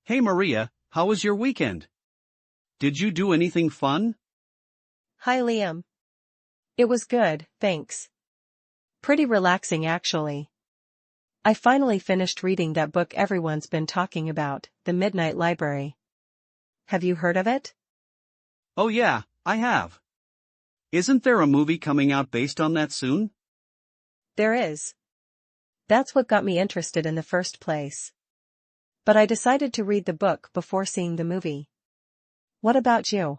Hey Maria, how was your weekend? Did you do anything fun? Hi Liam. It was good, thanks. Pretty relaxing actually. I finally finished reading that book everyone's been talking about, The Midnight Library. Have you heard of it? Oh yeah, I have. Isn't there a movie coming out based on that soon? There is. That's what got me interested in the first place. But I decided to read the book before seeing the movie. What about you?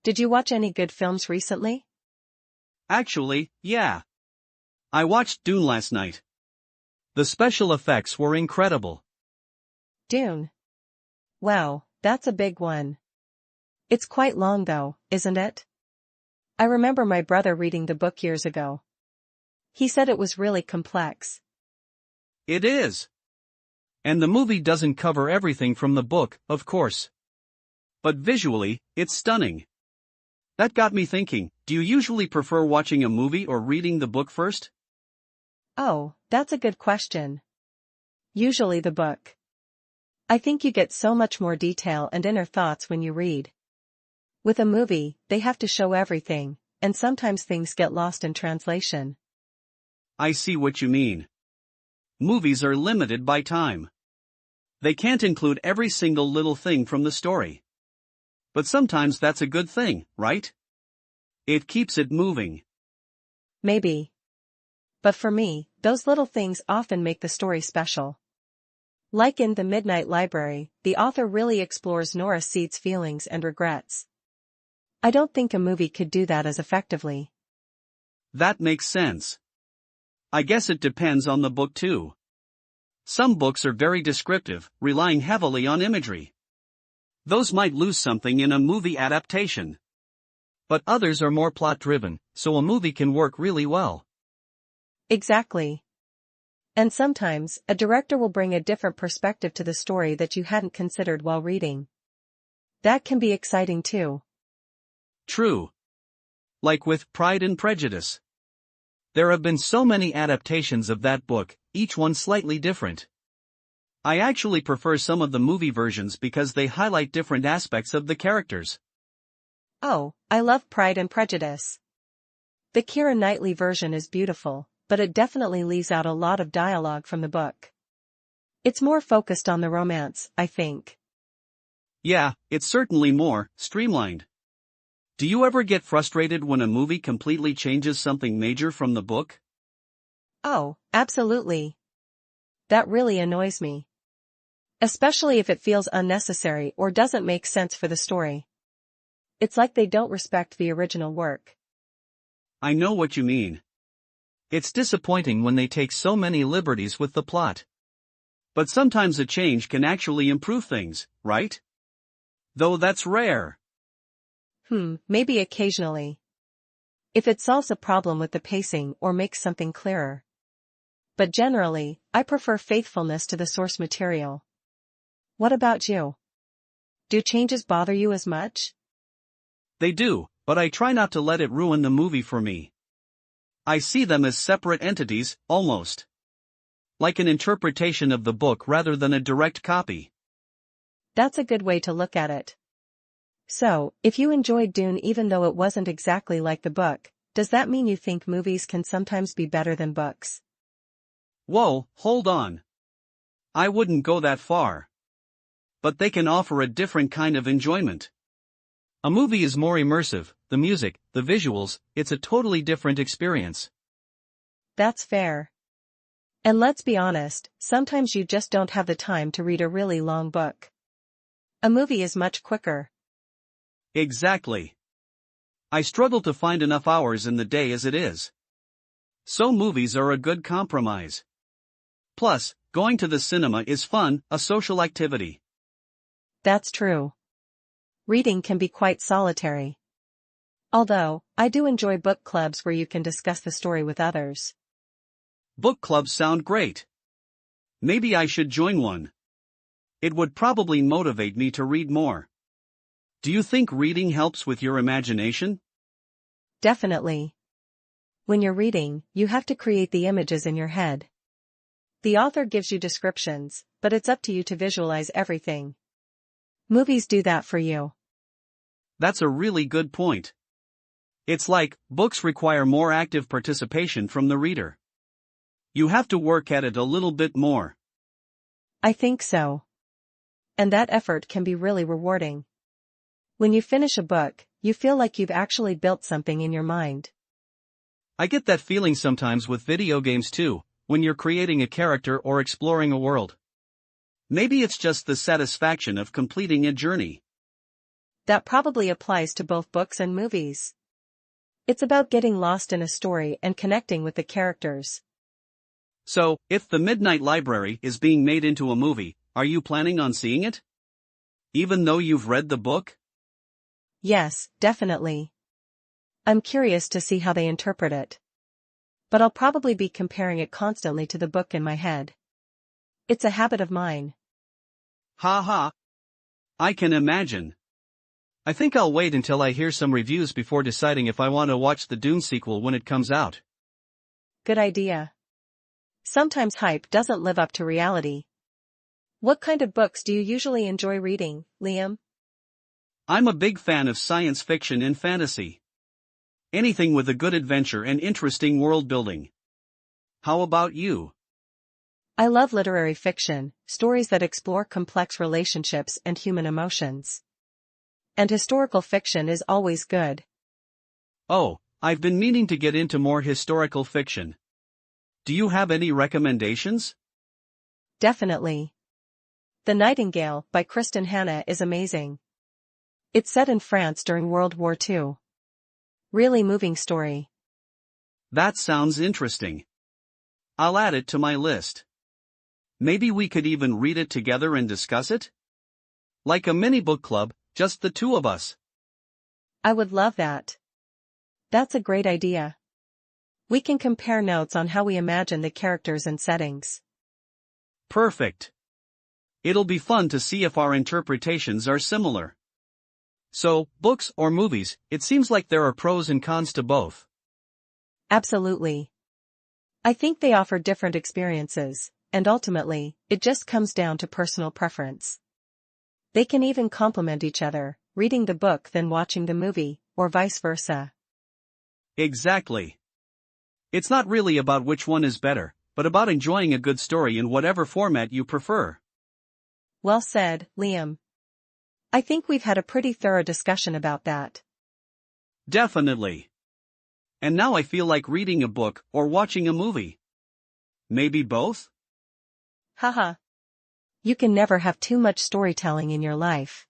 Did you watch any good films recently? Actually, yeah. I watched Dune last night. The special effects were incredible. Dune. Wow, that's a big one. It's quite long though, isn't it? I remember my brother reading the book years ago. He said it was really complex. It is. And the movie doesn't cover everything from the book, of course. But visually, it's stunning. That got me thinking, do you usually prefer watching a movie or reading the book first? Oh, that's a good question. Usually the book. I think you get so much more detail and inner thoughts when you read. With a movie, they have to show everything, and sometimes things get lost in translation. I see what you mean. Movies are limited by time. They can't include every single little thing from the story. But sometimes that's a good thing, right? It keeps it moving. Maybe. But for me, those little things often make the story special. Like in The Midnight Library, the author really explores Nora Seed's feelings and regrets. I don't think a movie could do that as effectively. That makes sense. I guess it depends on the book too. Some books are very descriptive, relying heavily on imagery. Those might lose something in a movie adaptation. But others are more plot-driven, so a movie can work really well. Exactly. And sometimes, a director will bring a different perspective to the story that you hadn't considered while reading. That can be exciting too. True. Like with Pride and Prejudice. There have been so many adaptations of that book, each one slightly different. I actually prefer some of the movie versions because they highlight different aspects of the characters. Oh, I love Pride and Prejudice. The Keira Knightley version is beautiful, but it definitely leaves out a lot of dialogue from the book. It's more focused on the romance, I think. Yeah, it's certainly more streamlined. Do you ever get frustrated when a movie completely changes something major from the book? Oh, absolutely. That really annoys me. Especially if it feels unnecessary or doesn't make sense for the story. It's like they don't respect the original work. I know what you mean. It's disappointing when they take so many liberties with the plot. But sometimes a change can actually improve things, right? Though that's rare. Maybe occasionally. If it solves a problem with the pacing or makes something clearer. But generally, I prefer faithfulness to the source material. What about you? Do changes bother you as much? They do, but I try not to let it ruin the movie for me. I see them as separate entities, almost. Like an interpretation of the book rather than a direct copy. That's a good way to look at it. So, if you enjoyed Dune even though it wasn't exactly like the book, does that mean you think movies can sometimes be better than books? Whoa, hold on. I wouldn't go that far. But they can offer a different kind of enjoyment. A movie is more immersive, the music, the visuals, it's a totally different experience. That's fair. And let's be honest, sometimes you just don't have the time to read a really long book. A movie is much quicker. Exactly. I struggle to find enough hours in the day as it is. So movies are a good compromise. Plus, going to the cinema is fun, a social activity. That's true. Reading can be quite solitary. Although, I do enjoy book clubs where you can discuss the story with others. Book clubs sound great. Maybe I should join one. It would probably motivate me to read more. Do you think reading helps with your imagination? Definitely. When you're reading, you have to create the images in your head. The author gives you descriptions, but it's up to you to visualize everything. Movies do that for you. That's a really good point. It's like, books require more active participation from the reader. You have to work at it a little bit more. I think so. And that effort can be really rewarding. When you finish a book, you feel like you've actually built something in your mind. I get that feeling sometimes with video games too, when you're creating a character or exploring a world. Maybe it's just the satisfaction of completing a journey. That probably applies to both books and movies. It's about getting lost in a story and connecting with the characters. So, if The Midnight Library is being made into a movie, are you planning on seeing it? Even though you've read the book? Yes, definitely. I'm curious to see how they interpret it. But I'll probably be comparing it constantly to the book in my head. It's a habit of mine. Ha ha. I can imagine. I think I'll wait until I hear some reviews before deciding if I want to watch the Dune sequel when it comes out. Good idea. Sometimes hype doesn't live up to reality. What kind of books do you usually enjoy reading, Liam? I'm a big fan of science fiction and fantasy. Anything with a good adventure and interesting world building. How about you? I love literary fiction, stories that explore complex relationships and human emotions. And historical fiction is always good. Oh, I've been meaning to get into more historical fiction. Do you have any recommendations? Definitely. The Nightingale by Kristen Hanna is amazing. It's set in France during World War II. Really moving story. That sounds interesting. I'll add it to my list. Maybe we could even read it together and discuss it? Like a mini book club, just the two of us. I would love that. That's a great idea. We can compare notes on how we imagine the characters and settings. Perfect. It'll be fun to see if our interpretations are similar. So, books or movies, it seems like there are pros and cons to both. Absolutely. I think they offer different experiences, and ultimately, it just comes down to personal preference. They can even complement each other, reading the book then watching the movie, or vice versa. Exactly. It's not really about which one is better, but about enjoying a good story in whatever format you prefer. Well said, Liam. I think we've had a pretty thorough discussion about that. Definitely. And now I feel like reading a book or watching a movie. Maybe both? Haha. You can never have too much storytelling in your life.